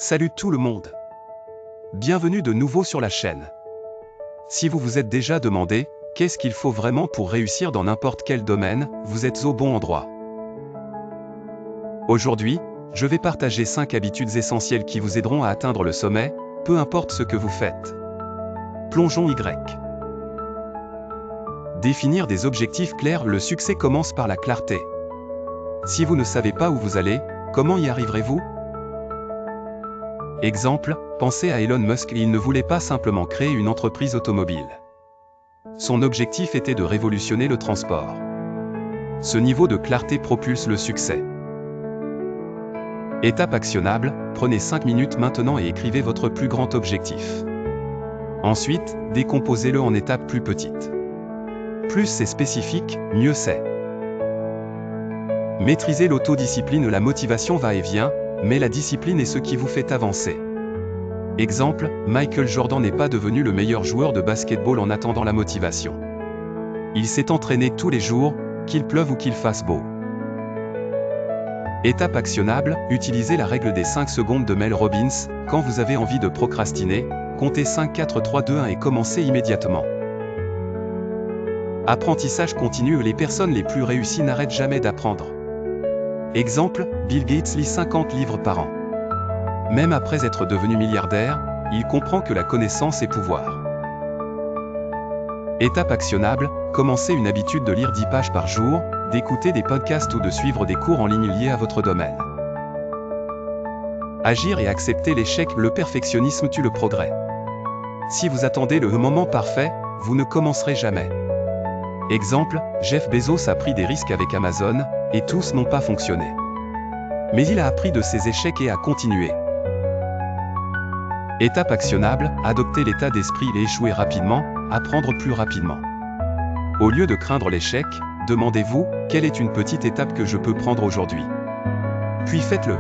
Salut tout le monde. Bienvenue de nouveau sur la chaîne. Si vous vous êtes déjà demandé, qu'est-ce qu'il faut vraiment pour réussir dans n'importe quel domaine, vous êtes au bon endroit. Aujourd'hui, je vais partager 5 habitudes essentielles qui vous aideront à atteindre le sommet, peu importe ce que vous faites. Plongeons Y. Définir des objectifs clairs. Le succès commence par la clarté. Si vous ne savez pas où vous allez, comment y arriverez-vous? Exemple, pensez à Elon Musk. Il ne voulait pas simplement créer une entreprise automobile. Son objectif était de révolutionner le transport. Ce niveau de clarté propulse le succès. Étape actionnable, prenez 5 minutes maintenant et écrivez votre plus grand objectif. Ensuite, décomposez-le en étapes plus petites. Plus c'est spécifique, mieux c'est. Maîtrisez l'autodiscipline. La motivation va et vient, mais la discipline est ce qui vous fait avancer. Exemple, Michael Jordan n'est pas devenu le meilleur joueur de basketball en attendant la motivation. Il s'est entraîné tous les jours, qu'il pleuve ou qu'il fasse beau. Étape actionnable, utilisez la règle des 5 secondes de Mel Robbins. Quand vous avez envie de procrastiner, comptez 5, 4, 3, 2, 1 et commencez immédiatement. Apprentissage continu. Les personnes les plus réussies n'arrêtent jamais d'apprendre. Exemple, Bill Gates lit 50 livres par an. Même après être devenu milliardaire, il comprend que la connaissance est pouvoir. Étape actionnable, commencez une habitude de lire 10 pages par jour, d'écouter des podcasts ou de suivre des cours en ligne liés à votre domaine. Agir et accepter l'échec. Le perfectionnisme tue le progrès. Si vous attendez le moment parfait, vous ne commencerez jamais. Exemple, Jeff Bezos a pris des risques avec Amazon, et tous n'ont pas fonctionné. Mais il a appris de ses échecs et a continué. Étape actionnable, adopter l'état d'esprit et échouer rapidement, apprendre plus rapidement. Au lieu de craindre l'échec, demandez-vous, quelle est une petite étape que je peux prendre aujourd'hui? Puis faites-le.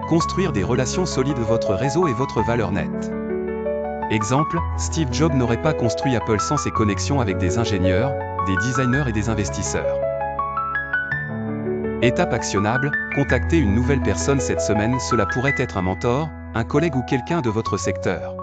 Construire des relations solides. Votre réseau est votre valeur nette. Exemple, Steve Jobs n'aurait pas construit Apple sans ses connexions avec des ingénieurs, des designers et des investisseurs. Étape actionnable, contactez une nouvelle personne cette semaine. Cela pourrait être un mentor, un collègue ou quelqu'un de votre secteur.